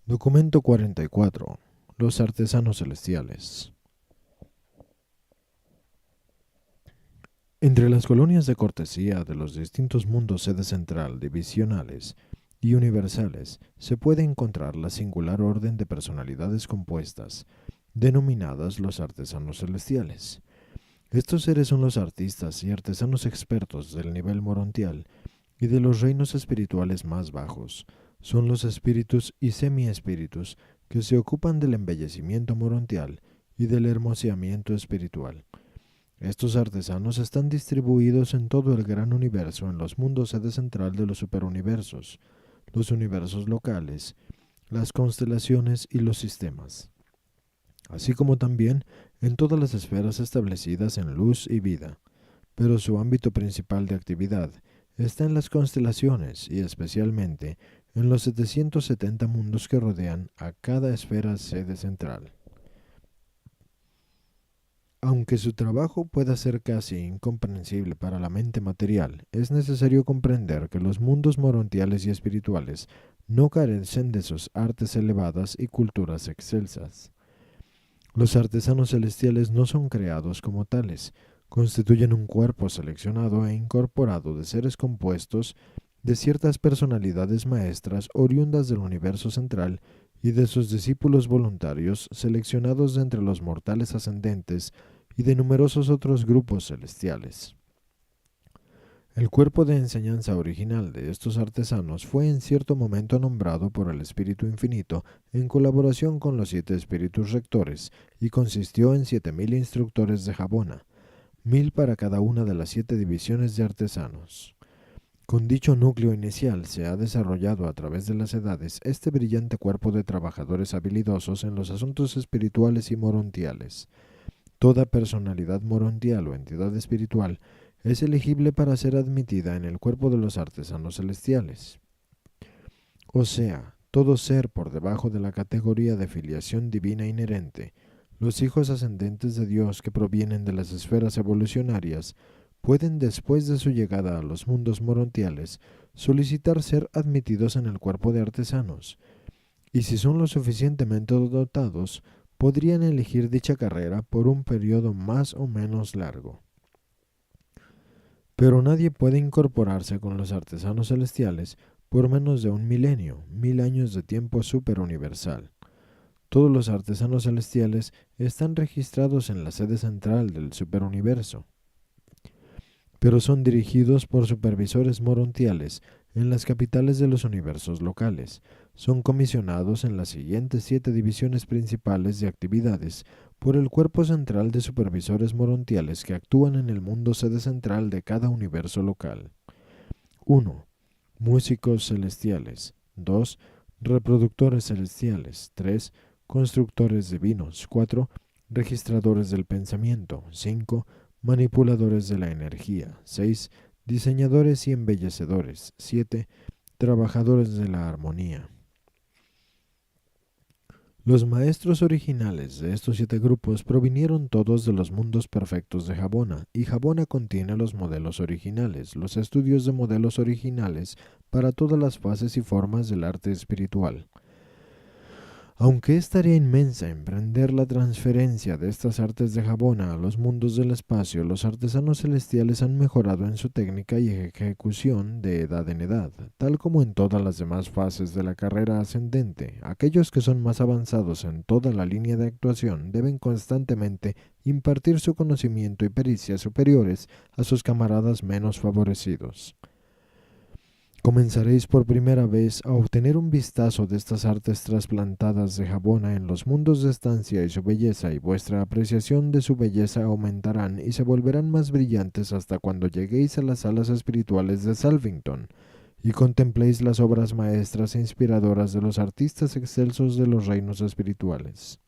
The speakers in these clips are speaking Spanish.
Documento 44. Los artesanos celestiales. Entre las colonias de cortesía de los distintos mundos sede central, divisionales y universales, se puede encontrar la singular orden de personalidades compuestas, denominadas los artesanos celestiales. Estos seres son los artistas y artesanos expertos del nivel morontial y de los reinos espirituales más bajos. Son los espíritus y semiespíritus que se ocupan del embellecimiento morontial y del hermoseamiento espiritual. Estos artesanos están distribuidos en todo el gran universo en los mundos sede central de los superuniversos, los universos locales, las constelaciones y los sistemas, así como también en todas las esferas establecidas en luz y vida. Pero su ámbito principal de actividad está en las constelaciones y especialmente en los 770 mundos que rodean a cada esfera sede central. Aunque su trabajo pueda ser casi incomprensible para la mente material, es necesario comprender que los mundos morontiales y espirituales no carecen de sus artes elevadas y culturas excelsas. Los artesanos celestiales no son creados como tales, constituyen un cuerpo seleccionado e incorporado de seres compuestos de ciertas personalidades maestras oriundas del universo central y de sus discípulos voluntarios seleccionados de entre los mortales ascendentes y de numerosos otros grupos celestiales. El cuerpo de enseñanza original de estos artesanos fue en cierto momento nombrado por el Espíritu Infinito en colaboración con los 7 espíritus rectores y consistió en 7000 instructores de Jabona, 1000 para cada una de las 7 divisiones de artesanos. Con dicho núcleo inicial se ha desarrollado a través de las edades este brillante cuerpo de trabajadores habilidosos en los asuntos espirituales y morontiales. Toda personalidad morontial o entidad espiritual es elegible para ser admitida en el cuerpo de los artesanos celestiales. O sea, todo ser por debajo de la categoría de filiación divina inherente, los hijos ascendentes de Dios que provienen de las esferas evolucionarias, pueden después de su llegada a los mundos morontiales solicitar ser admitidos en el cuerpo de artesanos, y si son lo suficientemente dotados, podrían elegir dicha carrera por un periodo más o menos largo. Pero nadie puede incorporarse con los artesanos celestiales por menos de un milenio, 1000 años de tiempo superuniversal. Todos los artesanos celestiales están registrados en la sede central del superuniverso, pero son dirigidos por supervisores morontiales en las capitales de los universos locales. Son comisionados en las siguientes 7 divisiones principales de actividades por el cuerpo central de supervisores morontiales que actúan en el mundo sede central de cada universo local. 1. Músicos celestiales. 2. Reproductores celestiales. 3. Constructores divinos. 4. Registradores del pensamiento. 5. Manipuladores de la energía. 6. Diseñadores y embellecedores. 7. Trabajadores de la armonía. Los maestros originales de estos 7 grupos provinieron todos de los mundos perfectos de Jabona, y Jabona contiene los modelos originales, los estudios de modelos originales para todas las fases y formas del arte espiritual. Aunque es tarea inmensa emprender la transferencia de estas artes de Jabona a los mundos del espacio, los artesanos celestiales han mejorado en su técnica y ejecución de edad en edad, tal como en todas las demás fases de la carrera ascendente. Aquellos que son más avanzados en toda la línea de actuación deben constantemente impartir su conocimiento y pericia superiores a sus camaradas menos favorecidos. Comenzaréis por primera vez a obtener un vistazo de estas artes trasplantadas de Jabona en los mundos de estancia y su belleza, y vuestra apreciación de su belleza aumentarán y se volverán más brillantes hasta cuando lleguéis a las salas espirituales de Salvington y contempléis las obras maestras e inspiradoras de los artistas excelsos de los reinos espirituales.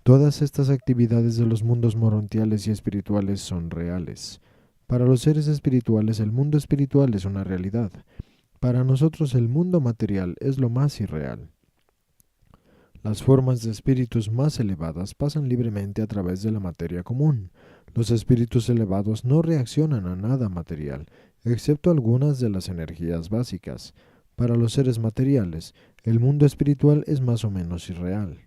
Todas estas actividades de los mundos morontiales y espirituales son reales. Para los seres espirituales el mundo espiritual es una realidad. Para nosotros el mundo material es lo más irreal. Las formas de espíritus más elevadas pasan libremente a través de la materia común. Los espíritus elevados no reaccionan a nada material, excepto algunas de las energías básicas. Para los seres materiales, el mundo espiritual es más o menos irreal.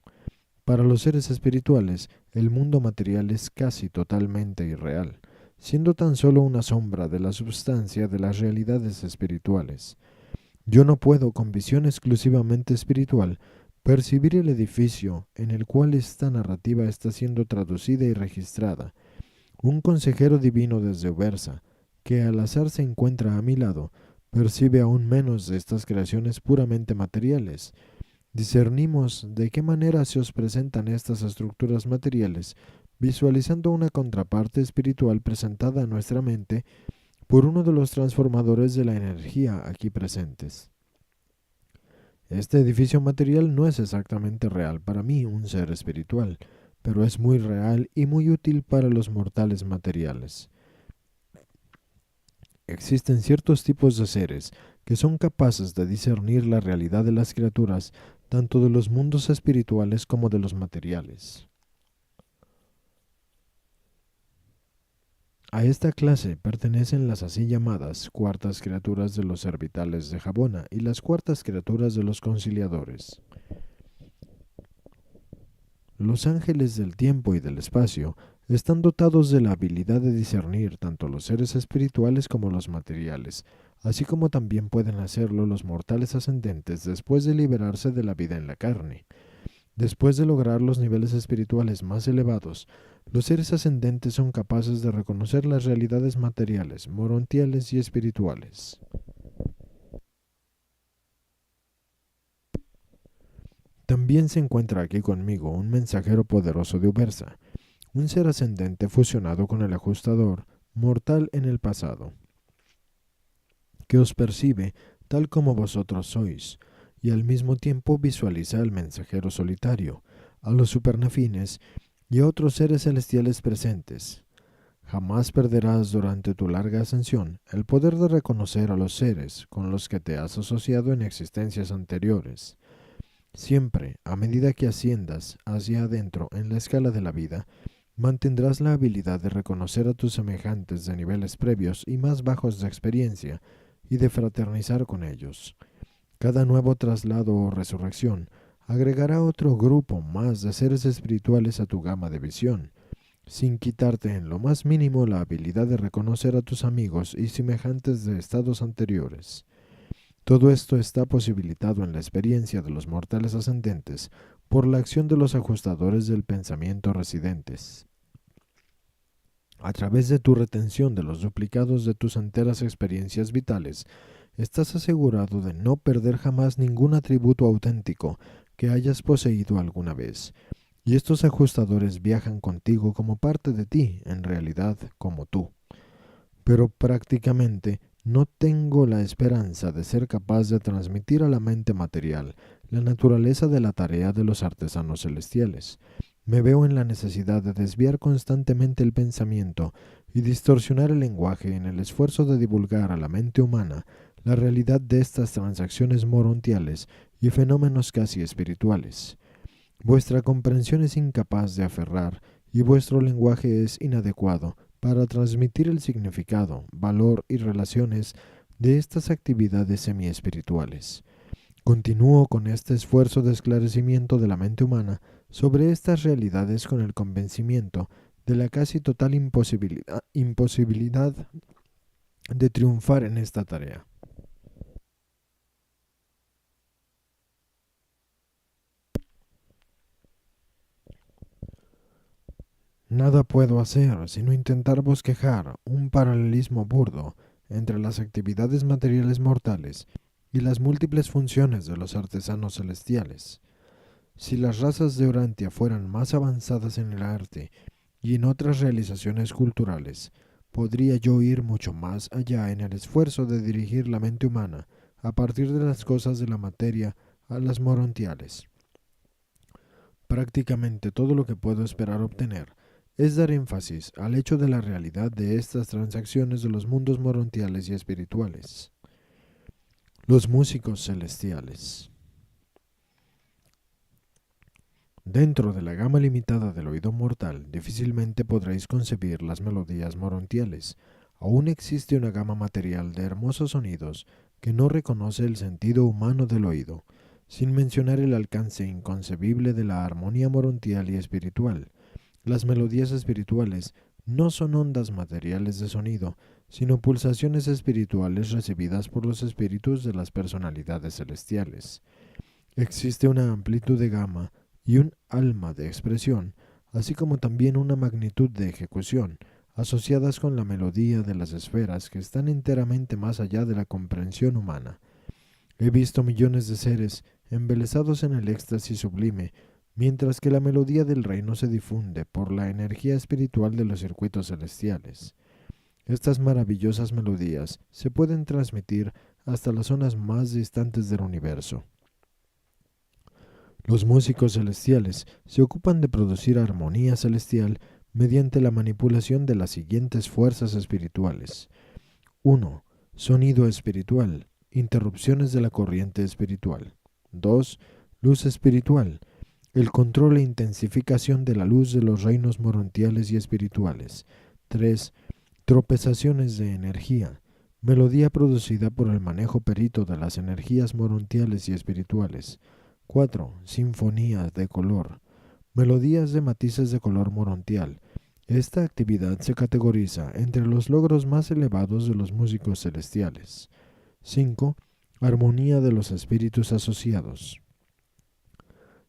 Para los seres espirituales, el mundo material es casi totalmente irreal, siendo tan solo una sombra de la substancia de las realidades espirituales. Yo no puedo, con visión exclusivamente espiritual, percibir el edificio en el cual esta narrativa está siendo traducida y registrada. Un consejero divino desde Ubersa, que al azar se encuentra a mi lado, percibe aún menos de estas creaciones puramente materiales. Discernimos de qué manera se os presentan estas estructuras materiales, visualizando una contraparte espiritual presentada a nuestra mente por uno de los transformadores de la energía aquí presentes. Este edificio material no es exactamente real para mí, un ser espiritual, pero es muy real y muy útil para los mortales materiales. Existen ciertos tipos de seres que son capaces de discernir la realidad de las criaturas, tanto de los mundos espirituales como de los materiales. A esta clase pertenecen las así llamadas cuartas criaturas de los servitales de Jabona y las cuartas criaturas de los conciliadores. Los ángeles del tiempo y del espacio están dotados de la habilidad de discernir tanto los seres espirituales como los materiales, así como también pueden hacerlo los mortales ascendentes después de liberarse de la vida en la carne. Después de lograr los niveles espirituales más elevados, los seres ascendentes son capaces de reconocer las realidades materiales, morontiales y espirituales. También se encuentra aquí conmigo un mensajero poderoso de Ubersa, un ser ascendente fusionado con el ajustador, mortal en el pasado, que os percibe tal como vosotros sois, y al mismo tiempo visualiza al mensajero solitario, a los supernafines y a otros seres celestiales presentes. Jamás perderás durante tu larga ascensión el poder de reconocer a los seres con los que te has asociado en existencias anteriores. Siempre, a medida que asciendas hacia adentro en la escala de la vida, mantendrás la habilidad de reconocer a tus semejantes de niveles previos y más bajos de experiencia y de fraternizar con ellos. Cada nuevo traslado o resurrección agregará otro grupo más de seres espirituales a tu gama de visión, sin quitarte en lo más mínimo la habilidad de reconocer a tus amigos y semejantes de estados anteriores. Todo esto está posibilitado en la experiencia de los mortales ascendentes por la acción de los ajustadores del pensamiento residentes. A través de tu retención de los duplicados de tus enteras experiencias vitales, estás asegurado de no perder jamás ningún atributo auténtico que hayas poseído alguna vez, y estos ajustadores viajan contigo como parte de ti, en realidad como tú. Pero prácticamente no tengo la esperanza de ser capaz de transmitir a la mente material la naturaleza de la tarea de los artesanos celestiales. Me veo en la necesidad de desviar constantemente el pensamiento y distorsionar el lenguaje en el esfuerzo de divulgar a la mente humana la realidad de estas transacciones morontiales y fenómenos casi espirituales. Vuestra comprensión es incapaz de aferrar y vuestro lenguaje es inadecuado para transmitir el significado, valor y relaciones de estas actividades semi-espirituales. Continúo con este esfuerzo de esclarecimiento de la mente humana sobre estas realidades con el convencimiento de la casi total imposibilidad de triunfar en esta tarea. Nada puedo hacer sino intentar bosquejar un paralelismo burdo entre las actividades materiales mortales y las múltiples funciones de los artesanos celestiales. Si las razas de Urantia fueran más avanzadas en el arte y en otras realizaciones culturales, podría yo ir mucho más allá en el esfuerzo de dirigir la mente humana a partir de las cosas de la materia a las morontiales. Prácticamente todo lo que puedo esperar obtener es dar énfasis al hecho de la realidad de estas transacciones de los mundos morontiales y espirituales. Los músicos celestiales. Dentro de la gama limitada del oído mortal, difícilmente podréis concebir las melodías morontiales. Aún existe una gama material de hermosos sonidos que no reconoce el sentido humano del oído, sin mencionar el alcance inconcebible de la armonía morontial y espiritual. Las melodías espirituales no son ondas materiales de sonido, sino pulsaciones espirituales recibidas por los espíritus de las personalidades celestiales. Existe una amplitud de gama y un alma de expresión, así como también una magnitud de ejecución, asociadas con la melodía de las esferas que están enteramente más allá de la comprensión humana. He visto millones de seres embelesados en el éxtasis sublime, mientras que la melodía del reino se difunde por la energía espiritual de los circuitos celestiales. Estas maravillosas melodías se pueden transmitir hasta las zonas más distantes del universo. Los músicos celestiales se ocupan de producir armonía celestial mediante la manipulación de las siguientes fuerzas espirituales. 1. Sonido espiritual, interrupciones de la corriente espiritual. 2. Luz espiritual, el control e intensificación de la luz de los reinos morontiales y espirituales. 3. Tropezaciones de energía, melodía producida por el manejo perito de las energías morontiales y espirituales. 4. Sinfonías de color, melodías de matices de color morontial. Esta actividad se categoriza entre los logros más elevados de los músicos celestiales. 5. Armonía de los espíritus asociados.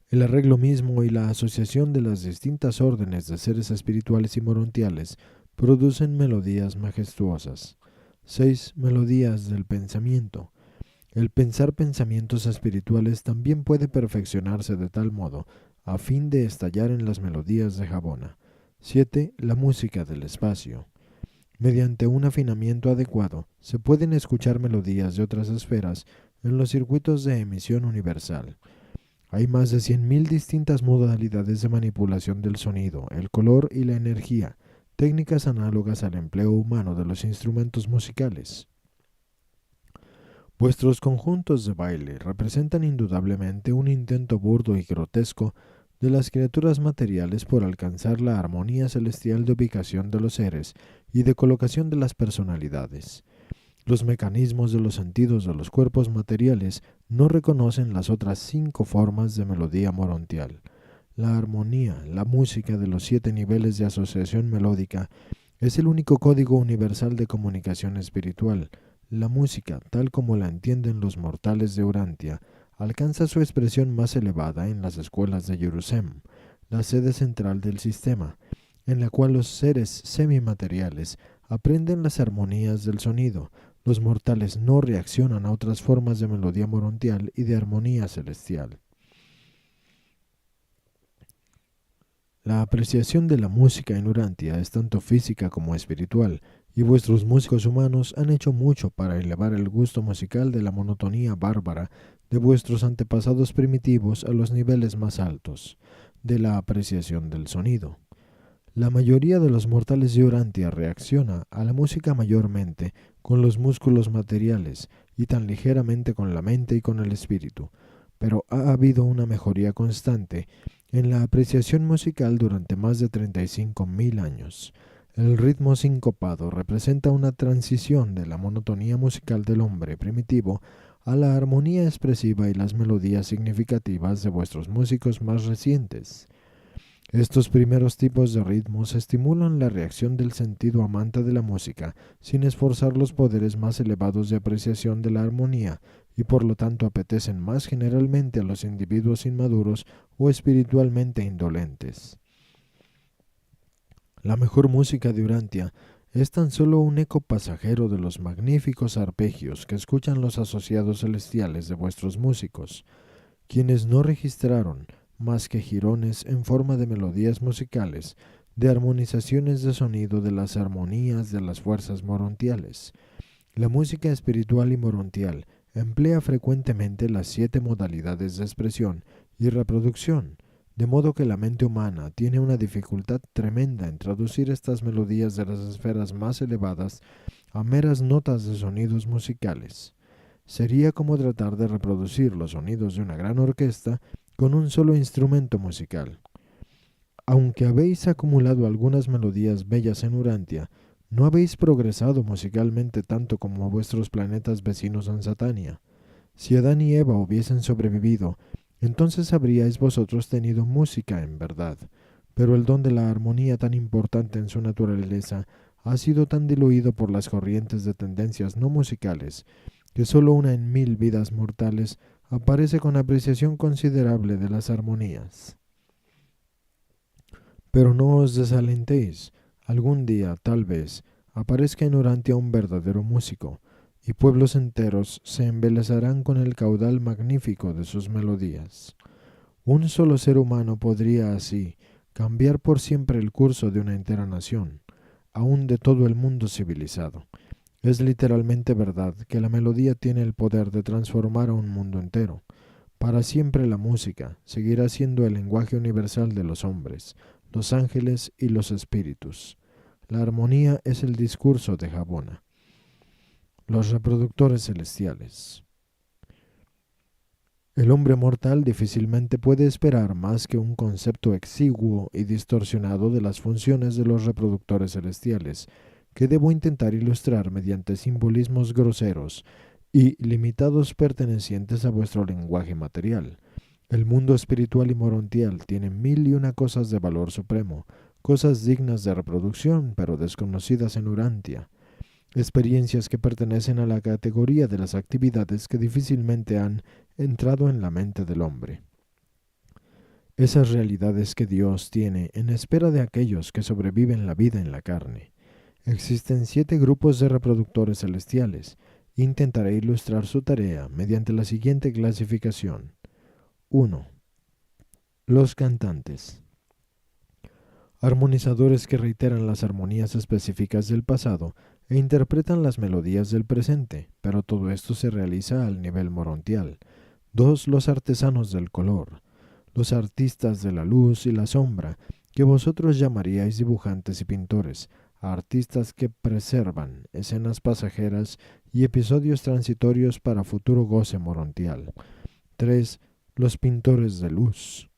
El arreglo mismo y la asociación de las distintas órdenes de seres espirituales y morontiales producen melodías majestuosas. 6. Melodías del pensamiento. El pensar pensamientos espirituales también puede perfeccionarse de tal modo, a fin de estallar en las melodías de Jabona. 7. La música del espacio. Mediante un afinamiento adecuado, se pueden escuchar melodías de otras esferas en los circuitos de emisión universal. Hay más de 100.000 distintas modalidades de manipulación del sonido, el color y la energía, técnicas análogas al empleo humano de los instrumentos musicales. Vuestros conjuntos de baile representan indudablemente un intento burdo y grotesco de las criaturas materiales por alcanzar la armonía celestial de ubicación de los seres y de colocación de las personalidades. Los mecanismos de los sentidos de los cuerpos materiales no reconocen las otras 5 formas de melodía morontial. La armonía, la música de los 7 niveles de asociación melódica, es el único código universal de comunicación espiritual. La música, tal como la entienden los mortales de Urantia, alcanza su expresión más elevada en las escuelas de Yerusem, la sede central del sistema, en la cual los seres semimateriales aprenden las armonías del sonido. Los mortales no reaccionan a otras formas de melodía morontial y de armonía celestial. La apreciación de la música en Urantia es tanto física como espiritual, y vuestros músicos humanos han hecho mucho para elevar el gusto musical de la monotonía bárbara de vuestros antepasados primitivos a los niveles más altos de la apreciación del sonido. La mayoría de los mortales de Urantia reacciona a la música mayormente con los músculos materiales y tan ligeramente con la mente y con el espíritu, pero ha habido una mejoría constante en la apreciación musical durante más de 35.000 años. El ritmo sincopado representa una transición de la monotonía musical del hombre primitivo a la armonía expresiva y las melodías significativas de vuestros músicos más recientes. Estos primeros tipos de ritmos estimulan la reacción del sentido amante de la música, sin esforzar los poderes más elevados de apreciación de la armonía, y por lo tanto apetecen más generalmente a los individuos inmaduros o espiritualmente indolentes. La mejor música de Urantia es tan solo un eco pasajero de los magníficos arpegios que escuchan los asociados celestiales de vuestros músicos, quienes no registraron más que jirones en forma de melodías musicales, de armonizaciones de sonido de las armonías de las fuerzas morontiales. La música espiritual y morontial emplea frecuentemente las 7 modalidades de expresión y reproducción, de modo que la mente humana tiene una dificultad tremenda en traducir estas melodías de las esferas más elevadas a meras notas de sonidos musicales. Sería como tratar de reproducir los sonidos de una gran orquesta con un solo instrumento musical. Aunque habéis acumulado algunas melodías bellas en Urantia, No habéis progresado musicalmente tanto como vuestros planetas vecinos en Satania. Si Adán y Eva hubiesen sobrevivido, entonces habríais vosotros tenido música en verdad. Pero el don de la armonía tan importante en su naturaleza ha sido tan diluido por las corrientes de tendencias no musicales, que sólo una en 1000 vidas mortales aparece con apreciación considerable de las armonías. Pero no os desalentéis, algún día, tal vez, aparezca en Urantia un verdadero músico, y pueblos enteros se embelezarán con el caudal magnífico de sus melodías. Un solo ser humano podría así cambiar por siempre el curso de una entera nación, aun de todo el mundo civilizado. Es literalmente verdad que la melodía tiene el poder de transformar a un mundo entero. Para siempre la música seguirá siendo el lenguaje universal de los hombres, los ángeles y los espíritus. La armonía es el discurso de Jabona. Los reproductores celestiales. El hombre mortal difícilmente puede esperar más que un concepto exiguo y distorsionado de las funciones de los reproductores celestiales, que debo intentar ilustrar mediante simbolismos groseros y limitados pertenecientes a vuestro lenguaje material. El mundo espiritual y morontial tiene 1001 cosas de valor supremo, cosas dignas de reproducción pero desconocidas en Urantia, experiencias que pertenecen a la categoría de las actividades que difícilmente han entrado en la mente del hombre. Esas realidades que Dios tiene en espera de aquellos que sobreviven la vida en la carne. Existen 7 grupos de reproductores celestiales. Intentaré ilustrar su tarea mediante la siguiente clasificación. 1. Los cantantes. Armonizadores que reiteran las armonías específicas del pasado e interpretan las melodías del presente, pero todo esto se realiza al nivel morontial. 2. Los artesanos del color, los artistas de la luz y la sombra, que vosotros llamaríais dibujantes y pintores, artistas que preservan escenas pasajeras y episodios transitorios para futuro goce morontial. 3. Los pintores de luz,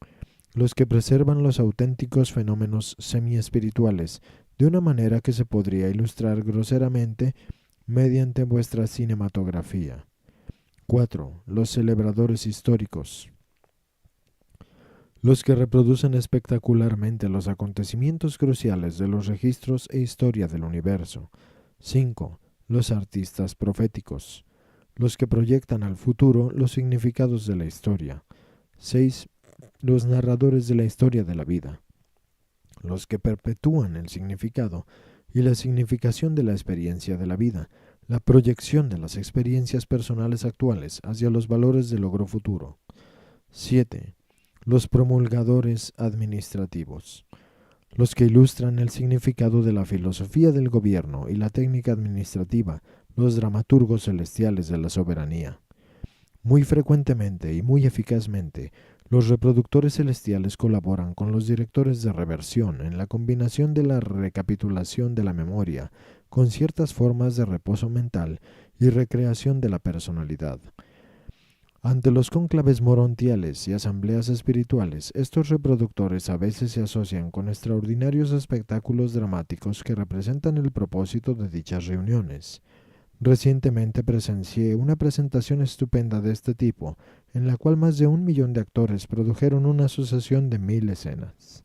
los que preservan los auténticos fenómenos semi-espirituales de una manera que se podría ilustrar groseramente mediante vuestra cinematografía. 4. Los celebradores históricos, los que reproducen espectacularmente los acontecimientos cruciales de los registros e historia del universo. 5. Los artistas proféticos, los que proyectan al futuro los significados de la historia. 6. Los narradores de la historia de la vida, los que perpetúan el significado y la significación de la experiencia de la vida, la proyección de las experiencias personales actuales hacia los valores del logro futuro. 7. Los promulgadores administrativos, los que ilustran el significado de la filosofía del gobierno y la técnica administrativa, los dramaturgos celestiales de la soberanía. Muy frecuentemente y muy eficazmente, los reproductores celestiales colaboran con los directores de reversión en la combinación de la recapitulación de la memoria con ciertas formas de reposo mental y recreación de la personalidad. Ante los cónclaves morontiales y asambleas espirituales, estos reproductores a veces se asocian con extraordinarios espectáculos dramáticos que representan el propósito de dichas reuniones. Recientemente presencié una presentación estupenda de este tipo, en la cual más de 1 millón de actores produjeron una sucesión de 1000 escenas.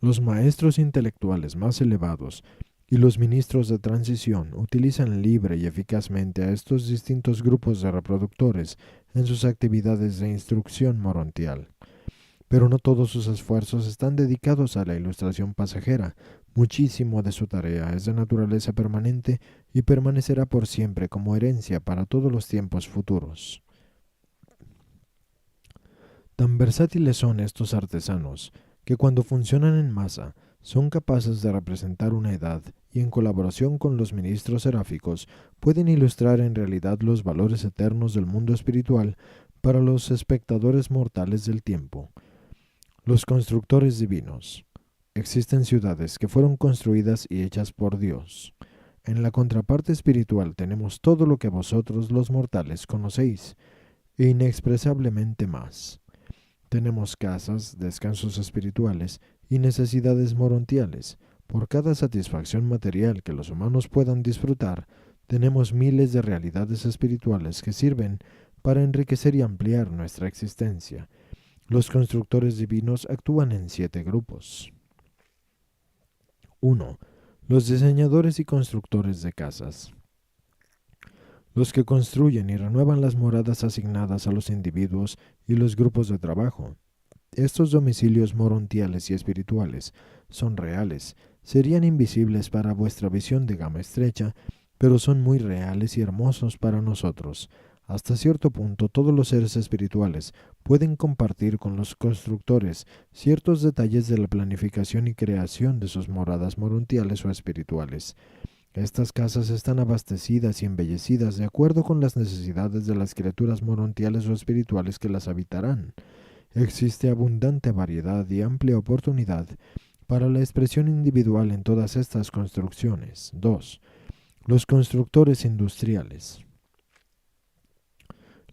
Los maestros intelectuales más elevados y los ministros de transición utilizan libre y eficazmente a estos distintos grupos de reproductores en sus actividades de instrucción morontial. Pero no todos sus esfuerzos están dedicados a la ilustración pasajera. Muchísimo de su tarea es de naturaleza permanente y permanecerá por siempre como herencia para todos los tiempos futuros. Tan versátiles son estos artesanos, que cuando funcionan en masa, son capaces de representar una edad y en colaboración con los ministros seráficos pueden ilustrar en realidad los valores eternos del mundo espiritual para los espectadores mortales del tiempo. Los constructores divinos. Existen ciudades que fueron construidas y hechas por Dios. En la contraparte espiritual tenemos todo lo que vosotros los mortales conocéis, e inexpresablemente más. Tenemos casas, descansos espirituales y necesidades morontiales. Por cada satisfacción material que los humanos puedan disfrutar, tenemos miles de realidades espirituales que sirven para enriquecer y ampliar nuestra existencia. Los constructores divinos actúan en 7 grupos. 1. Los diseñadores y constructores de casas. Los que construyen y renuevan las moradas asignadas a los individuos y los grupos de trabajo. Estos domicilios morontiales y espirituales son reales, serían invisibles para vuestra visión de gama estrecha, pero son muy reales y hermosos para nosotros. Hasta cierto punto, todos los seres espirituales pueden compartir con los constructores ciertos detalles de la planificación y creación de sus moradas morontiales o espirituales. Estas casas están abastecidas y embellecidas de acuerdo con las necesidades de las criaturas morontiales o espirituales que las habitarán. Existe abundante variedad y amplia oportunidad para la expresión individual en todas estas construcciones. 2. Los constructores industriales.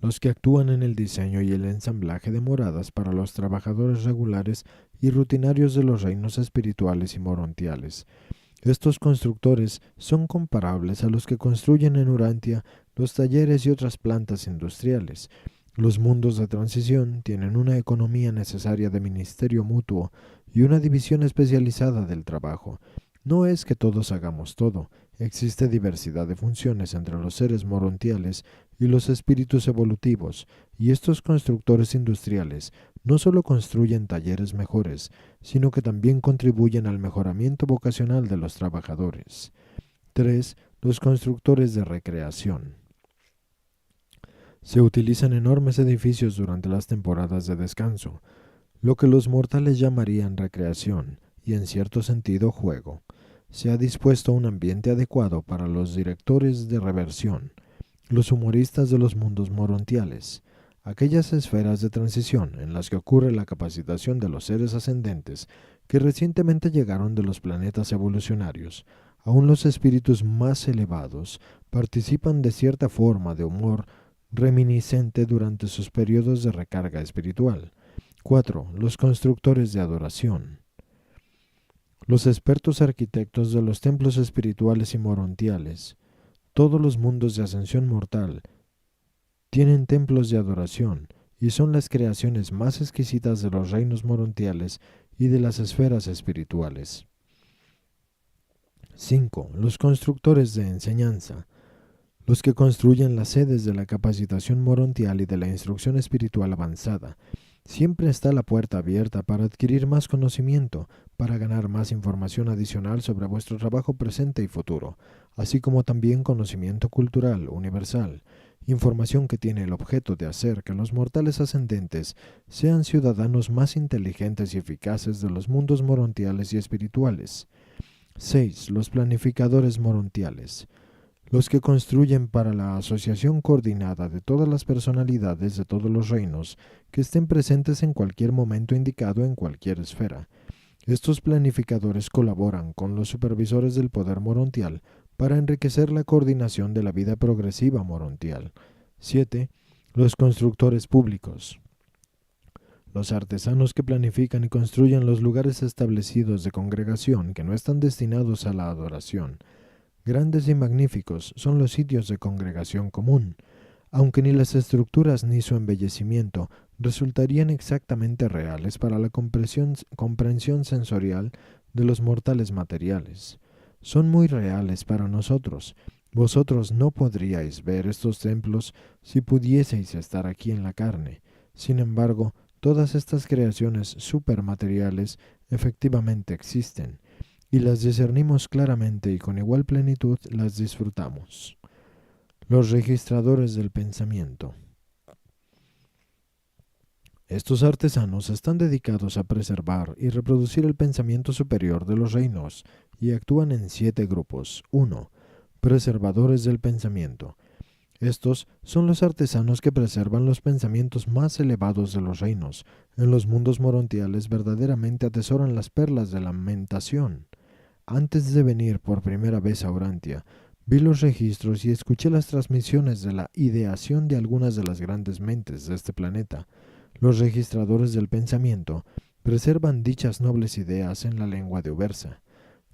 Los que actúan en el diseño y el ensamblaje de moradas para los trabajadores regulares y rutinarios de los reinos espirituales y morontiales. Estos constructores son comparables a los que construyen en Urantia los talleres y otras plantas industriales. Los mundos de transición tienen una economía necesaria de ministerio mutuo y una división especializada del trabajo. No es que todos hagamos todo, existe diversidad de funciones entre los seres morontiales y los espíritus evolutivos, y estos constructores industriales no solo construyen talleres mejores, sino que también contribuyen al mejoramiento vocacional de los trabajadores. 3. Los constructores de recreación. Se utilizan enormes edificios durante las temporadas de descanso, lo que los mortales llamarían recreación y en cierto sentido juego. Se ha dispuesto un ambiente adecuado para los directores de reversión, los humoristas de los mundos morontiales, aquellas esferas de transición en las que ocurre la capacitación de los seres ascendentes que recientemente llegaron de los planetas evolucionarios. Aún los espíritus más elevados participan de cierta forma de humor reminiscente durante sus periodos de recarga espiritual. 4. Los constructores de adoración. Los expertos arquitectos de los templos espirituales y morontiales. Todos los mundos de ascensión mortal tienen templos de adoración y son las creaciones más exquisitas de los reinos morontiales y de las esferas espirituales. 5. Los constructores de enseñanza. Los que construyen las sedes de la capacitación morontial y de la instrucción espiritual avanzada. Siempre está la puerta abierta para adquirir más conocimiento, para ganar más información adicional sobre vuestro trabajo presente y futuro, así como también conocimiento cultural universal, información que tiene el objeto de hacer que los mortales ascendentes sean ciudadanos más inteligentes y eficaces de los mundos morontiales y espirituales. 6. Los planificadores morontiales. Los que construyen para la asociación coordinada de todas las personalidades de todos los reinos que estén presentes en cualquier momento indicado en cualquier esfera. Estos planificadores colaboran con los supervisores del poder morontial para enriquecer la coordinación de la vida progresiva morontial. 7. Los constructores públicos. Los artesanos que planifican y construyen los lugares establecidos de congregación que no están destinados a la adoración. Grandes y magníficos son los sitios de congregación común, aunque ni las estructuras ni su embellecimiento resultarían exactamente reales para la comprensión sensorial de los mortales materiales. Son muy reales para nosotros. Vosotros no podríais ver estos templos si pudieseis estar aquí en la carne. Sin embargo, todas estas creaciones supermateriales efectivamente existen, y las discernimos claramente y con igual plenitud las disfrutamos. Los registradores del pensamiento. Estos artesanos están dedicados a preservar y reproducir el pensamiento superior de los reinos y actúan en 7 grupos. 1. Preservadores del pensamiento. Estos son los artesanos que preservan los pensamientos más elevados de los reinos. En los mundos morontiales verdaderamente atesoran las perlas de la mentación. Antes de venir por primera vez a Urantia, vi los registros y escuché las transmisiones de la ideación de algunas de las grandes mentes de este planeta. Los registradores del pensamiento preservan dichas nobles ideas en la lengua de Ubersa.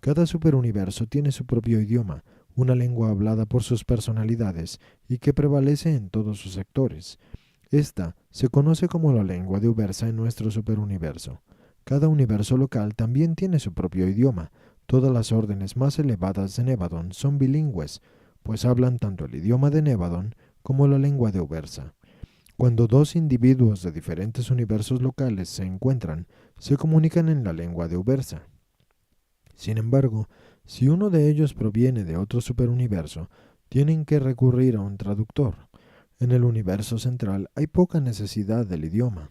Cada superuniverso tiene su propio idioma, una lengua hablada por sus personalidades y que prevalece en todos sus sectores. Esta se conoce como la lengua de Ubersa en nuestro superuniverso. Cada universo local también tiene su propio idioma. Todas las órdenes más elevadas de Nevadon son bilingües, pues hablan tanto el idioma de Nevadon como la lengua de Ubersa. Cuando dos individuos de diferentes universos locales se encuentran, se comunican en la lengua de Ubersa. Sin embargo, si uno de ellos proviene de otro superuniverso, tienen que recurrir a un traductor. En el universo central hay poca necesidad del idioma.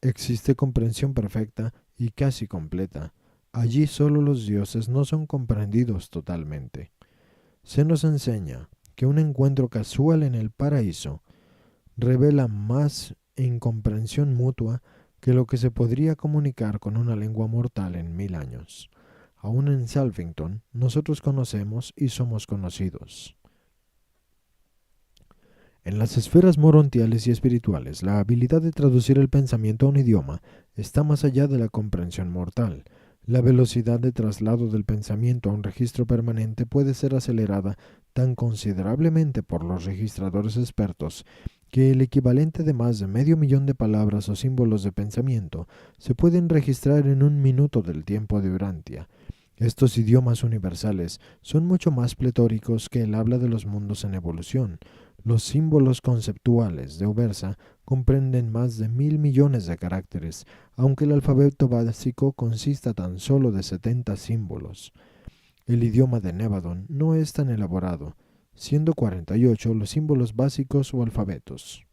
Existe comprensión perfecta y casi completa. Allí solo los dioses no son comprendidos totalmente. Se nos enseña que un encuentro casual en el paraíso revela más en comprensión mutua que lo que se podría comunicar con una lengua mortal en 1000 años. Aún en Salvington, nosotros conocemos y somos conocidos. En las esferas morontiales y espirituales, la habilidad de traducir el pensamiento a un idioma está más allá de la comprensión mortal. La velocidad de traslado del pensamiento a un registro permanente puede ser acelerada tan considerablemente por los registradores expertos que el equivalente de más de 500.000 de palabras o símbolos de pensamiento se pueden registrar en 1 minuto del tiempo de Urantia. Estos idiomas universales son mucho más pletóricos que el habla de los mundos en evolución. Los símbolos conceptuales de Ubersa comprenden más de 1.000 millones de caracteres, aunque el alfabeto básico consista tan solo de 70 símbolos. El idioma de Nevadon no es tan elaborado, siendo 48 los símbolos básicos o alfabetos.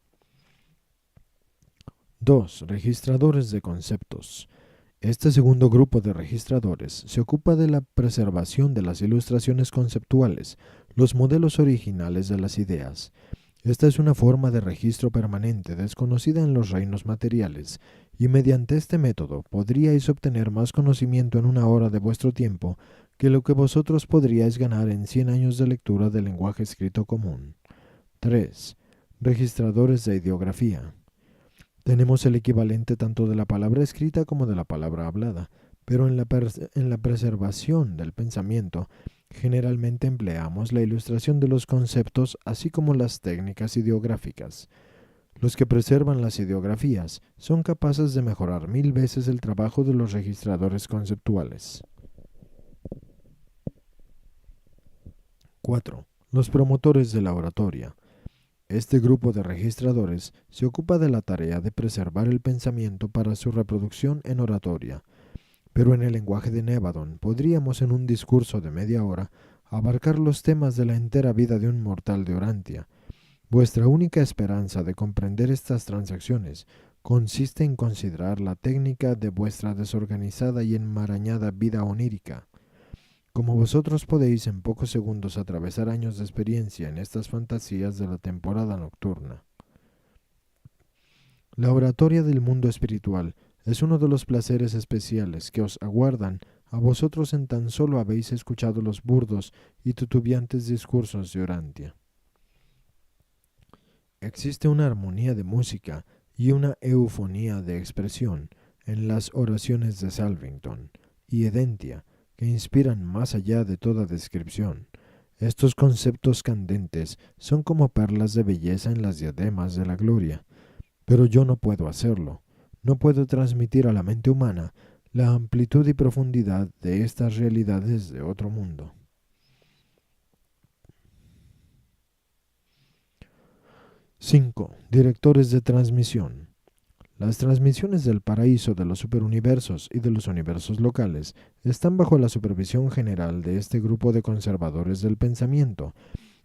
2. Registradores de conceptos. Este segundo grupo de registradores se ocupa de la preservación de las ilustraciones conceptuales, los modelos originales de las ideas. Esta es una forma de registro permanente desconocida en los reinos materiales, y mediante este método podríais obtener más conocimiento en 1 hora de vuestro tiempo que lo que vosotros podríais ganar en 100 años de lectura del lenguaje escrito común. 3. Registradores de ideografía. Tenemos el equivalente tanto de la palabra escrita como de la palabra hablada, pero en la preservación del pensamiento generalmente empleamos la ilustración de los conceptos así como las técnicas ideográficas. Los que preservan las ideografías son capaces de mejorar 1000 veces el trabajo de los registradores conceptuales. 4. Los promotores de la oratoria. Este grupo de registradores se ocupa de la tarea de preservar el pensamiento para su reproducción en oratoria, pero en el lenguaje de Nevadon podríamos en un discurso de media hora abarcar los temas de la entera vida de un mortal de Urantia. Vuestra única esperanza de comprender estas transacciones consiste en considerar la técnica de vuestra desorganizada y enmarañada vida onírica. Como vosotros podéis en pocos segundos atravesar años de experiencia en estas fantasías de la temporada nocturna. La oratoria del mundo espiritual es uno de los placeres especiales que os aguardan a vosotros en tan solo habéis escuchado los burdos y titubeantes discursos de Urantia. Existe una armonía de música y una eufonía de expresión en las oraciones de Salvington y Edentia, que inspiran más allá de toda descripción. Estos conceptos candentes son como perlas de belleza en las diademas de la gloria, pero yo no puedo hacerlo. No puedo transmitir a la mente humana la amplitud y profundidad de estas realidades de otro mundo. 5. Directores de transmisión. Las transmisiones del paraíso de los superuniversos y de los universos locales están bajo la supervisión general de este grupo de conservadores del pensamiento.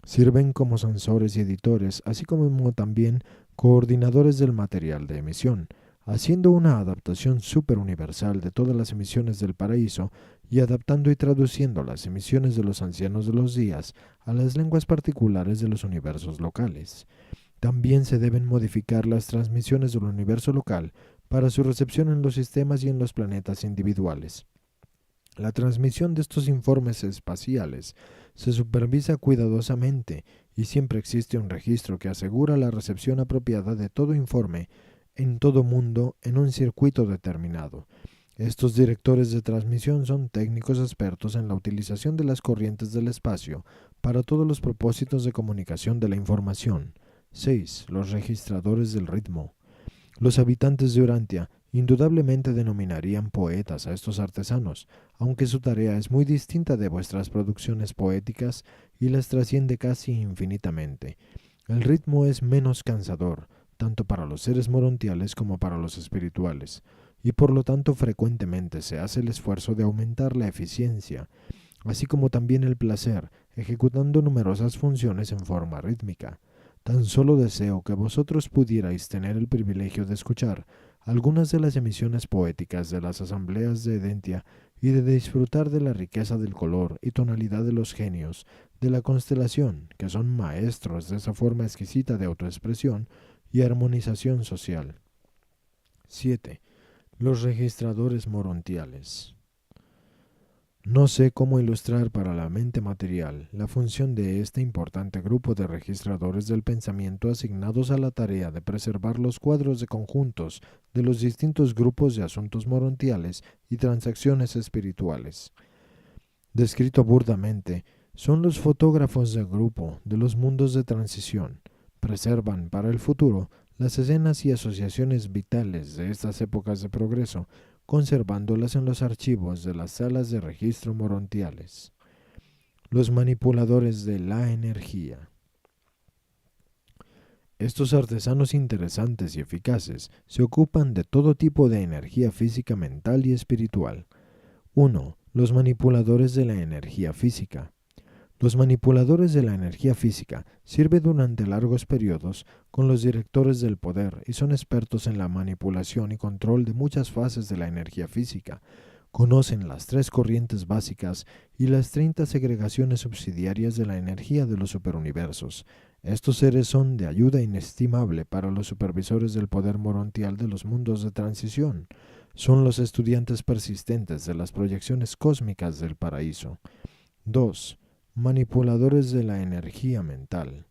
Sirven como censores y editores, así como también coordinadores del material de emisión, haciendo una adaptación superuniversal de todas las emisiones del paraíso y adaptando y traduciendo las emisiones de los ancianos de los días a las lenguas particulares de los universos locales. También se deben modificar las transmisiones del universo local para su recepción en los sistemas y en los planetas individuales. La transmisión de estos informes espaciales se supervisa cuidadosamente y siempre existe un registro que asegura la recepción apropiada de todo informe en todo mundo en un circuito determinado. Estos directores de transmisión son técnicos expertos en la utilización de las corrientes del espacio para todos los propósitos de comunicación de la información. 6. Los registradores del ritmo. Los habitantes de Urantia indudablemente denominarían poetas a estos artesanos, aunque su tarea es muy distinta de vuestras producciones poéticas y las trasciende casi infinitamente. El ritmo es menos cansador, tanto para los seres morontiales como para los espirituales, y por lo tanto frecuentemente se hace el esfuerzo de aumentar la eficiencia, así como también el placer, ejecutando numerosas funciones en forma rítmica. Tan solo deseo que vosotros pudierais tener el privilegio de escuchar algunas de las emisiones poéticas de las asambleas de Edentia y de disfrutar de la riqueza del color y tonalidad de los genios de la constelación, que son maestros de esa forma exquisita de autoexpresión y armonización social. 7. Los registradores morontiales. No sé cómo ilustrar para la mente material la función de este importante grupo de registradores del pensamiento asignados a la tarea de preservar los cuadros de conjuntos de los distintos grupos de asuntos morontiales y transacciones espirituales. Descrito burdamente, son los fotógrafos de grupo de los mundos de transición. Preservan para el futuro las escenas y asociaciones vitales de estas épocas de progreso, conservándolas en los archivos de las salas de registro morontiales. Los manipuladores de la energía. Estos artesanos interesantes y eficaces se ocupan de todo tipo de energía física, mental y espiritual. 1. Los manipuladores de la energía física. Los manipuladores de la energía física sirven durante largos periodos con los directores del poder y son expertos en la manipulación y control de muchas fases de la energía física. Conocen las 3 corrientes básicas y las 30 segregaciones subsidiarias de la energía de los superuniversos. Estos seres son de ayuda inestimable para los supervisores del poder morontial de los mundos de transición. Son los estudiantes persistentes de las proyecciones cósmicas del paraíso. 2. Manipuladores de la energía mental.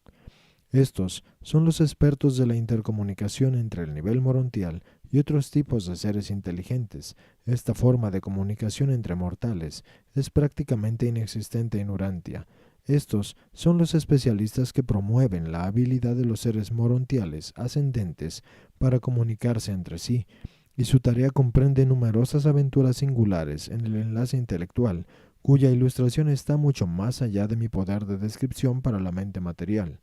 Estos son los expertos de la intercomunicación entre el nivel morontial y otros tipos de seres inteligentes. Esta forma de comunicación entre mortales es prácticamente inexistente en Urantia. Estos son los especialistas que promueven la habilidad de los seres morontiales ascendentes para comunicarse entre sí, y su tarea comprende numerosas aventuras singulares en el enlace intelectual, cuya ilustración está mucho más allá de mi poder de descripción para la mente material.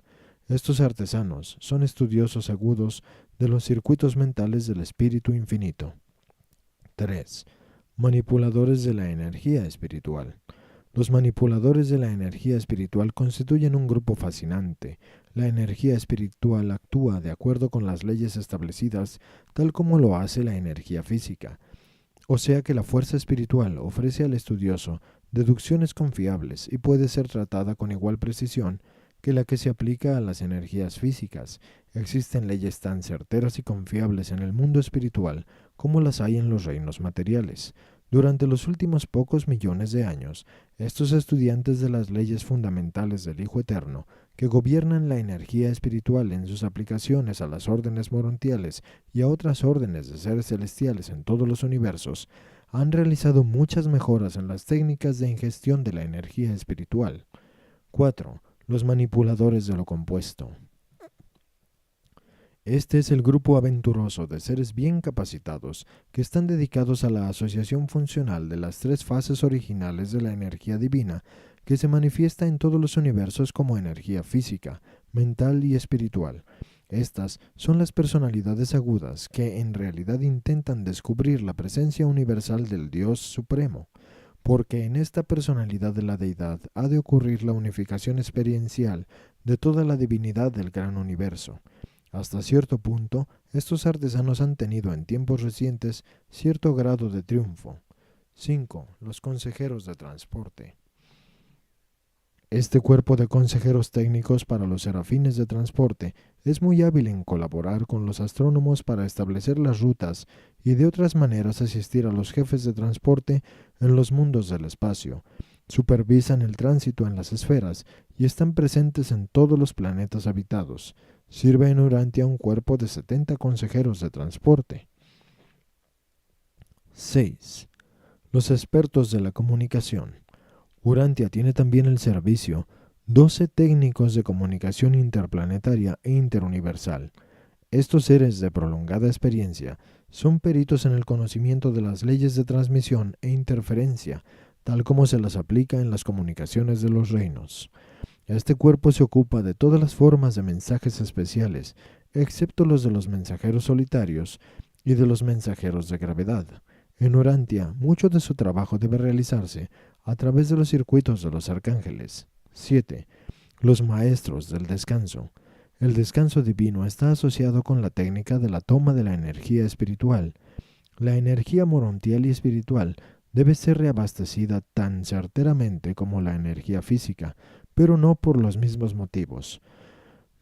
Estos artesanos son estudiosos agudos de los circuitos mentales del espíritu infinito. 3. Manipuladores de la energía espiritual. Los manipuladores de la energía espiritual constituyen un grupo fascinante. La energía espiritual actúa de acuerdo con las leyes establecidas, tal como lo hace la energía física. O sea que la fuerza espiritual ofrece al estudioso deducciones confiables y puede ser tratada con igual precisión que la que se aplica a las energías físicas. Existen leyes tan certeras y confiables en el mundo espiritual como las hay en los reinos materiales. Durante los últimos pocos millones de años, estos estudiantes de las leyes fundamentales del Hijo Eterno, que gobiernan la energía espiritual en sus aplicaciones a las órdenes morontiales y a otras órdenes de seres celestiales en todos los universos, han realizado muchas mejoras en las técnicas de ingestión de la energía espiritual. 4. Los manipuladores de lo compuesto. Este es el grupo aventuroso de seres bien capacitados que están dedicados a la asociación funcional de las 3 fases originales de la energía divina que se manifiesta en todos los universos como energía física, mental y espiritual. Estas son las personalidades agudas que en realidad intentan descubrir la presencia universal del Dios Supremo, porque en esta personalidad de la deidad ha de ocurrir la unificación experiencial de toda la divinidad del gran universo. Hasta cierto punto, estos artesanos han tenido en tiempos recientes cierto grado de triunfo. 5. Los consejeros de transporte. Este cuerpo de consejeros técnicos para los serafines de transporte es muy hábil en colaborar con los astrónomos para establecer las rutas y de otras maneras asistir a los jefes de transporte en los mundos del espacio. Supervisan el tránsito en las esferas y están presentes en todos los planetas habitados. Sirve en Urantia un cuerpo de 70 consejeros de transporte. 6. Los expertos de la comunicación. Urantia tiene también el servicio 12 técnicos de comunicación interplanetaria e interuniversal. Estos seres de prolongada experiencia son peritos en el conocimiento de las leyes de transmisión e interferencia, tal como se las aplica en las comunicaciones de los reinos. Este cuerpo se ocupa de todas las formas de mensajes especiales, excepto los de los mensajeros solitarios y de los mensajeros de gravedad. En Urantia, mucho de su trabajo debe realizarse a través de los circuitos de los arcángeles. 7. Los maestros del descanso. El descanso divino está asociado con la técnica de la toma de la energía espiritual. La energía morontial y espiritual debe ser reabastecida tan certeramente como la energía física, pero no por los mismos motivos.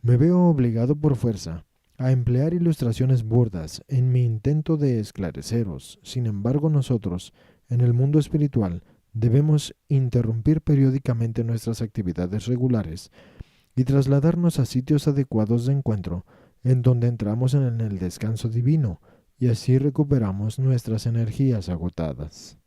Me veo obligado por fuerza a emplear ilustraciones burdas en mi intento de esclareceros. Sin embargo, nosotros, en el mundo espiritual, debemos interrumpir periódicamente nuestras actividades regulares y trasladarnos a sitios adecuados de encuentro, en donde entramos en el descanso divino, y así recuperamos nuestras energías agotadas.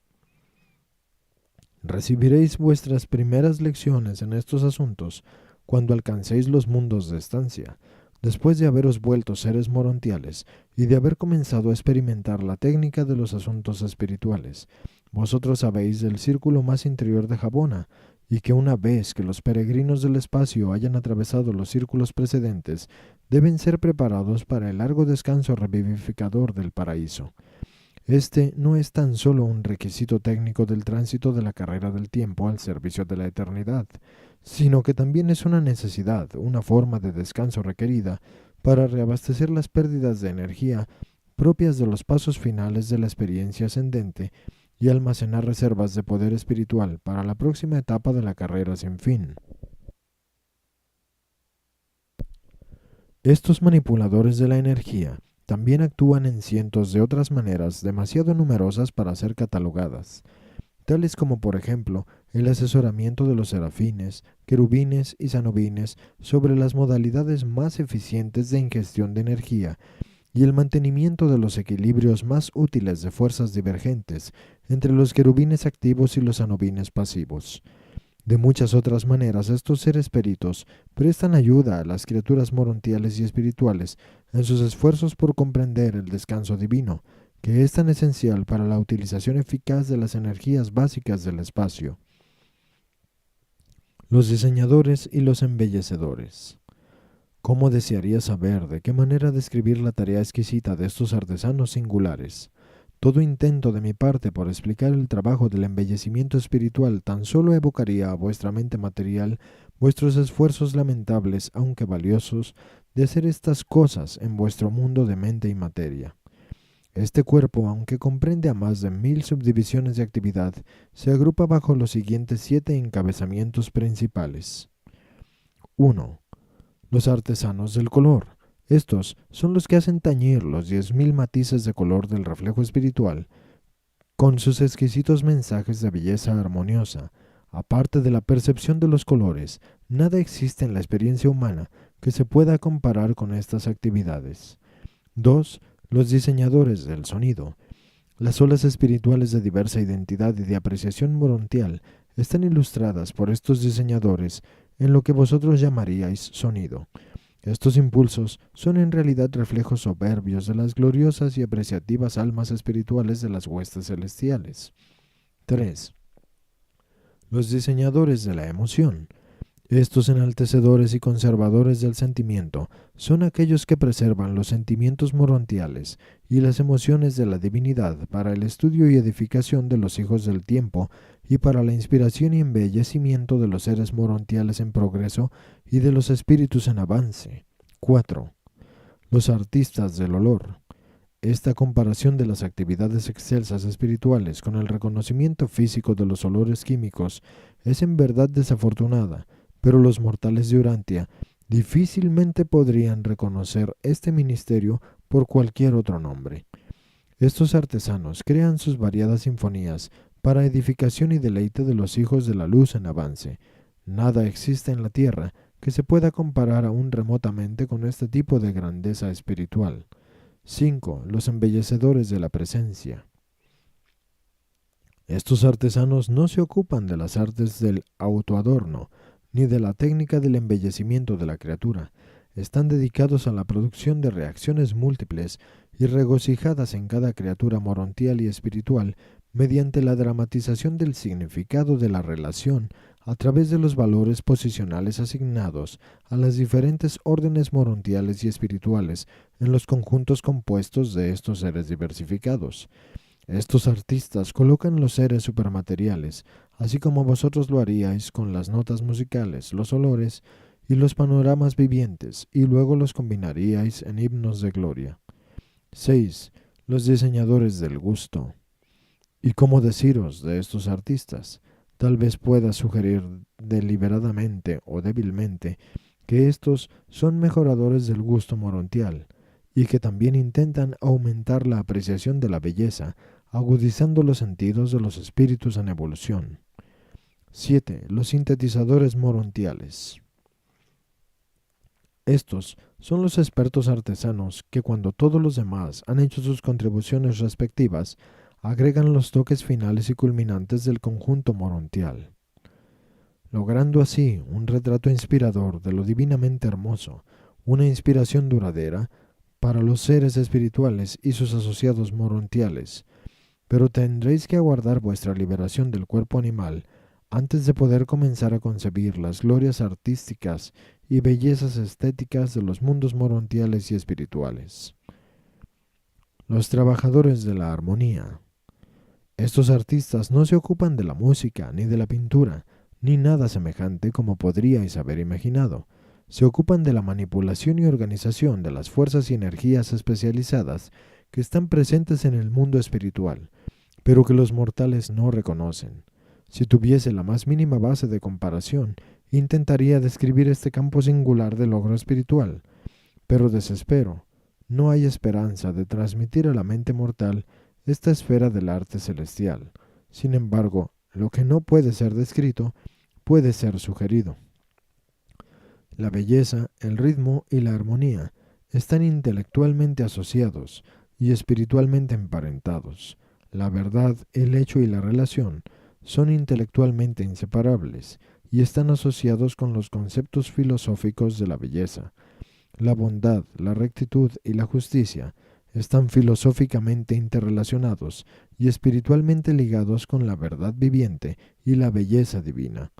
Recibiréis vuestras primeras lecciones en estos asuntos cuando alcancéis los mundos de estancia, después de haberos vuelto seres morontiales y de haber comenzado a experimentar la técnica de los asuntos espirituales. Vosotros sabéis del círculo más interior de Jabona, y que una vez que los peregrinos del espacio hayan atravesado los círculos precedentes, deben ser preparados para el largo descanso revivificador del paraíso. Este no es tan solo un requisito técnico del tránsito de la carrera del tiempo al servicio de la eternidad, sino que también es una necesidad, una forma de descanso requerida para reabastecer las pérdidas de energía propias de los pasos finales de la experiencia ascendente y almacenar reservas de poder espiritual para la próxima etapa de la carrera sin fin. Estos manipuladores de la energía también actúan en cientos de otras maneras demasiado numerosas para ser catalogadas, tales como por ejemplo el asesoramiento de los serafines, querubines y sanobines sobre las modalidades más eficientes de ingestión de energía y el mantenimiento de los equilibrios más útiles de fuerzas divergentes entre los querubines activos y los sanobines pasivos. De muchas otras maneras, estos seres peritos prestan ayuda a las criaturas morontiales y espirituales en sus esfuerzos por comprender el descanso divino, que es tan esencial para la utilización eficaz de las energías básicas del espacio. Los diseñadores y los embellecedores. ¿Cómo desearía saber de qué manera describir la tarea exquisita de estos artesanos singulares? Todo intento de mi parte por explicar el trabajo del embellecimiento espiritual tan solo evocaría a vuestra mente material vuestros esfuerzos lamentables, aunque valiosos, de hacer estas cosas en vuestro mundo de mente y materia. Este cuerpo, aunque comprende a más de 1000 subdivisiones de actividad, se agrupa bajo los siguientes 7 encabezamientos principales. 1. Los artesanos del color. Estos son los que hacen tañir los 10.000 matices de color del reflejo espiritual con sus exquisitos mensajes de belleza armoniosa. Aparte de la percepción de los colores, nada existe en la experiencia humana que se pueda comparar con estas actividades. 2. Los diseñadores del sonido. Las olas espirituales de diversa identidad y de apreciación morontial están ilustradas por estos diseñadores en lo que vosotros llamaríais sonido. Estos impulsos son en realidad reflejos soberbios de las gloriosas y apreciativas almas espirituales de las huestes celestiales. 3. Los diseñadores de la emoción. Estos enaltecedores y conservadores del sentimiento son aquellos que preservan los sentimientos morontiales y las emociones de la divinidad para el estudio y edificación de los hijos del tiempo y para la inspiración y embellecimiento de los seres morontiales en progreso y de los espíritus en avance. 4. Los artistas del olor. Esta comparación de las actividades excelsas espirituales con el reconocimiento físico de los olores químicos es en verdad desafortunada, pero los mortales de Urantia difícilmente podrían reconocer este ministerio por cualquier otro nombre. Estos artesanos crean sus variadas sinfonías para edificación y deleite de los hijos de la luz en avance. Nada existe en la tierra que se pueda comparar aún remotamente con este tipo de grandeza espiritual. 5. Los embellecedores de la presencia. Estos artesanos no se ocupan de las artes del autoadorno, ni de la técnica del embellecimiento de la criatura. Están dedicados a la producción de reacciones múltiples y regocijadas en cada criatura morontial y espiritual mediante la dramatización del significado de la relación a través de los valores posicionales asignados a las diferentes órdenes morontiales y espirituales en los conjuntos compuestos de estos seres diversificados. Estos artistas colocan los seres supermateriales, así como vosotros lo haríais con las notas musicales, los olores y los panoramas vivientes, y luego los combinaríais en himnos de gloria. 6. Los diseñadores del gusto. ¿Y cómo deciros de estos artistas? Tal vez pueda sugerir deliberadamente o débilmente que estos son mejoradores del gusto morontial, y que también intentan aumentar la apreciación de la belleza, agudizando los sentidos de los espíritus en evolución. 7. Los sintetizadores morontiales. Estos son los expertos artesanos que, cuando todos los demás han hecho sus contribuciones respectivas, agregan los toques finales y culminantes del conjunto morontial, logrando así un retrato inspirador de lo divinamente hermoso, una inspiración duradera para los seres espirituales y sus asociados morontiales. Pero tendréis que aguardar vuestra liberación del cuerpo animal antes de poder comenzar a concebir las glorias artísticas y bellezas estéticas de los mundos morontiales y espirituales. Los trabajadores de la armonía. Estos artistas no se ocupan de la música, ni de la pintura, ni nada semejante como podríais haber imaginado. Se ocupan de la manipulación y organización de las fuerzas y energías especializadas que están presentes en el mundo espiritual, pero que los mortales no reconocen. Si tuviese la más mínima base de comparación, intentaría describir este campo singular de logro espiritual, pero desespero. No hay esperanza de transmitir a la mente mortal esta esfera del arte celestial. Sin embargo, lo que no puede ser descrito puede ser sugerido. La belleza, el ritmo y la armonía están intelectualmente asociados y espiritualmente emparentados. La verdad, el hecho y la relación son intelectualmente inseparables y están asociados con los conceptos filosóficos de la belleza. La bondad, la rectitud y la justicia están filosóficamente interrelacionados y espiritualmente ligados con la verdad viviente y la belleza divina.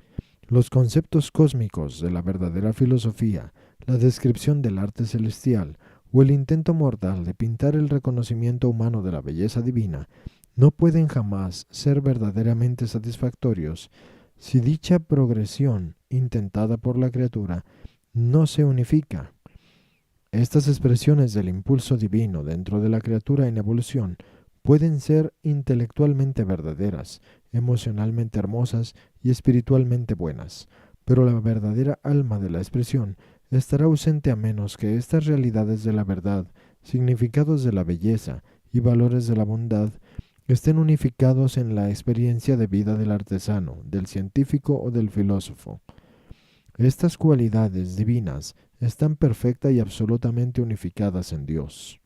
Los conceptos cósmicos de la verdadera filosofía, la descripción del arte celestial o el intento mortal de pintar el reconocimiento humano de la belleza divina no pueden jamás ser verdaderamente satisfactorios si dicha progresión intentada por la criatura no se unifica. Estas expresiones del impulso divino dentro de la criatura en evolución pueden ser intelectualmente verdaderas, emocionalmente hermosas y espiritualmente buenas, pero la verdadera alma de la expresión estará ausente a menos que estas realidades de la verdad, significados de la belleza y valores de la bondad estén unificados en la experiencia de vida del artesano, del científico o del filósofo. Estas cualidades divinas están perfecta y absolutamente unificadas en Dios.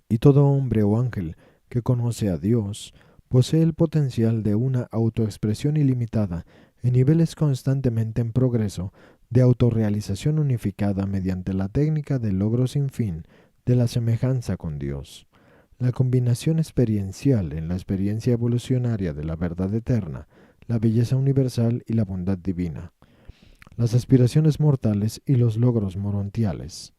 Y todo hombre o ángel que conoce a Dios posee el potencial de una autoexpresión ilimitada en niveles constantemente en progreso de autorrealización unificada mediante la técnica del logro sin fin de la semejanza con Dios. La combinación experiencial en la experiencia evolucionaria de la verdad eterna, la belleza universal y la bondad divina. Las aspiraciones mortales y los logros morontiales.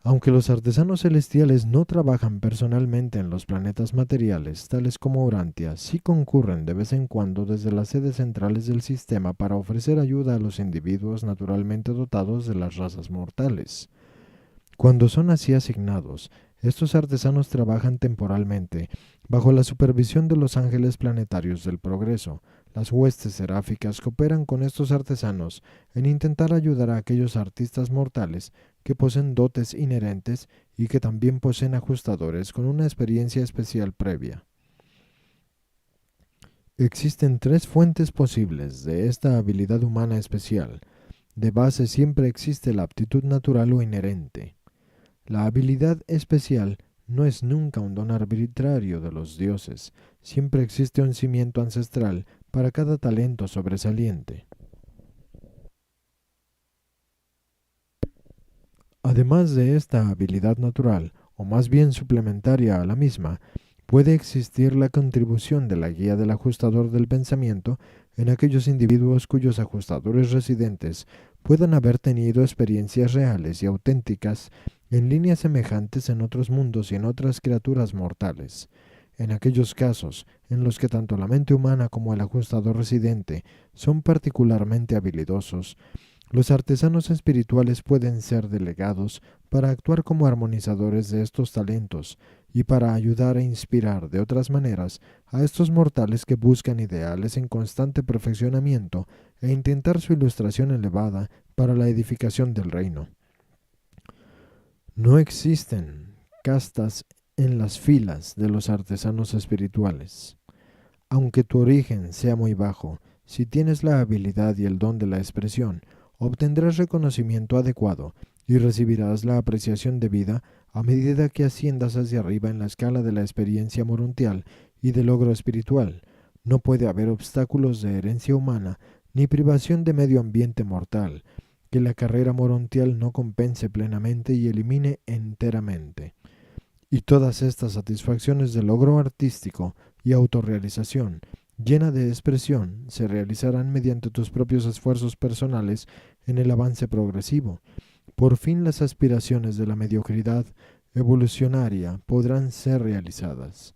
Aunque los artesanos celestiales no trabajan personalmente en los planetas materiales, tales como Urantia, sí concurren de vez en cuando desde las sedes centrales del sistema para ofrecer ayuda a los individuos naturalmente dotados de las razas mortales. Cuando son así asignados, estos artesanos trabajan temporalmente bajo la supervisión de los ángeles planetarios del progreso. Las huestes seráficas cooperan con estos artesanos en intentar ayudar a aquellos artistas mortales que poseen dotes inherentes y que también poseen ajustadores con una experiencia especial previa. Existen tres fuentes posibles de esta habilidad humana especial: de base siempre existe la aptitud natural o inherente. La habilidad especial no es nunca un don arbitrario de los dioses, siempre existe un cimiento ancestral para cada talento sobresaliente. Además de esta habilidad natural, o más bien suplementaria a la misma, puede existir la contribución de la guía del ajustador del pensamiento en aquellos individuos cuyos ajustadores residentes puedan haber tenido experiencias reales y auténticas en líneas semejantes en otros mundos y en otras criaturas mortales. En aquellos casos en los que tanto la mente humana como el ajustador residente son particularmente habilidosos, los artesanos espirituales pueden ser delegados para actuar como armonizadores de estos talentos y para ayudar e inspirar de otras maneras a estos mortales que buscan ideales en constante perfeccionamiento e intentar su ilustración elevada para la edificación del reino. No existen castas en las filas de los artesanos espirituales. Aunque tu origen sea muy bajo, si tienes la habilidad y el don de la expresión, obtendrás reconocimiento adecuado y recibirás la apreciación debida a medida que asciendas hacia arriba en la escala de la experiencia morontial y del logro espiritual. No puede haber obstáculos de herencia humana ni privación de medio ambiente mortal que la carrera morontial no compense plenamente y elimine enteramente. Y todas estas satisfacciones de logro artístico y autorrealización llena de expresión se realizarán mediante tus propios esfuerzos personales en el avance progresivo. Por fin las aspiraciones de la mediocridad evolucionaria podrán ser realizadas.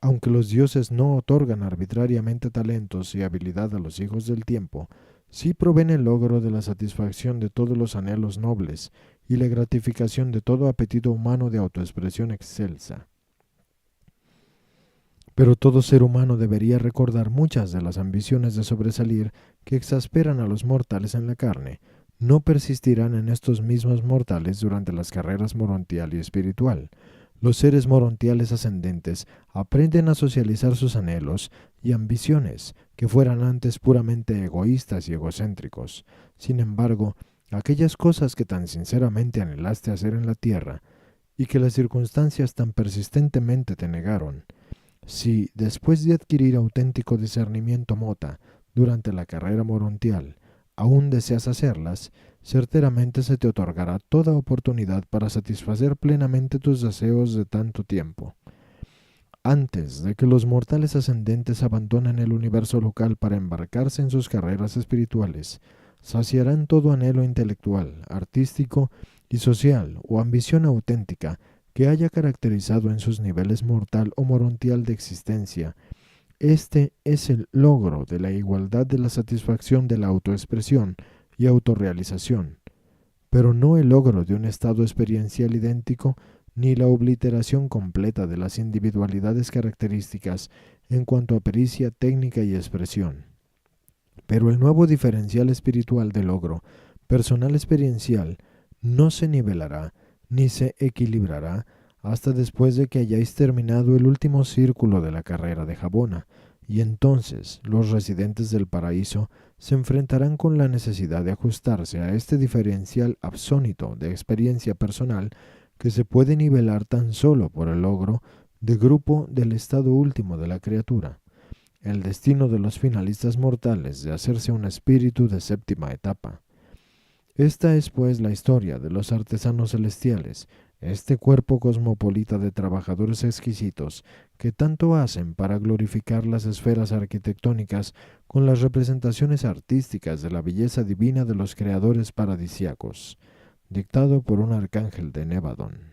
Aunque los dioses no otorgan arbitrariamente talentos y habilidad a los hijos del tiempo, sí proveen el logro de la satisfacción de todos los anhelos nobles y la gratificación de todo apetito humano de autoexpresión excelsa. Pero todo ser humano debería recordar muchas de las ambiciones de sobresalir que exasperan a los mortales en la carne. No persistirán en estos mismos mortales durante las carreras morontial y espiritual. Los seres morontiales ascendentes aprenden a socializar sus anhelos y ambiciones, que fueran antes puramente egoístas y egocéntricos. Sin embargo, aquellas cosas que tan sinceramente anhelaste hacer en la tierra, y que las circunstancias tan persistentemente te negaron, si, después de adquirir auténtico discernimiento mota durante la carrera morontial, aún deseas hacerlas, certeramente se te otorgará toda oportunidad para satisfacer plenamente tus deseos de tanto tiempo. Antes de que los mortales ascendentes abandonen el universo local para embarcarse en sus carreras espirituales, saciarán todo anhelo intelectual, artístico y social o ambición auténtica que haya caracterizado en sus niveles mortal o morontial de existencia. Este es el logro de la igualdad de la satisfacción de la autoexpresión y autorrealización, pero no el logro de un estado experiencial idéntico ni la obliteración completa de las individualidades características en cuanto a pericia, técnica y expresión. Pero el nuevo diferencial espiritual de logro personal experiencial no se nivelará ni se equilibrará hasta después de que hayáis terminado el último círculo de la carrera de Jabona, y entonces los residentes del paraíso se enfrentarán con la necesidad de ajustarse a este diferencial absónito de experiencia personal que se puede nivelar tan solo por el logro de grupo del estado último de la criatura. El destino de los finalistas mortales de hacerse un espíritu de séptima etapa. Esta es pues la historia de los artesanos celestiales, este cuerpo cosmopolita de trabajadores exquisitos que tanto hacen para glorificar las esferas arquitectónicas con las representaciones artísticas de la belleza divina de los creadores paradisíacos, dictado por un arcángel de Nevadón.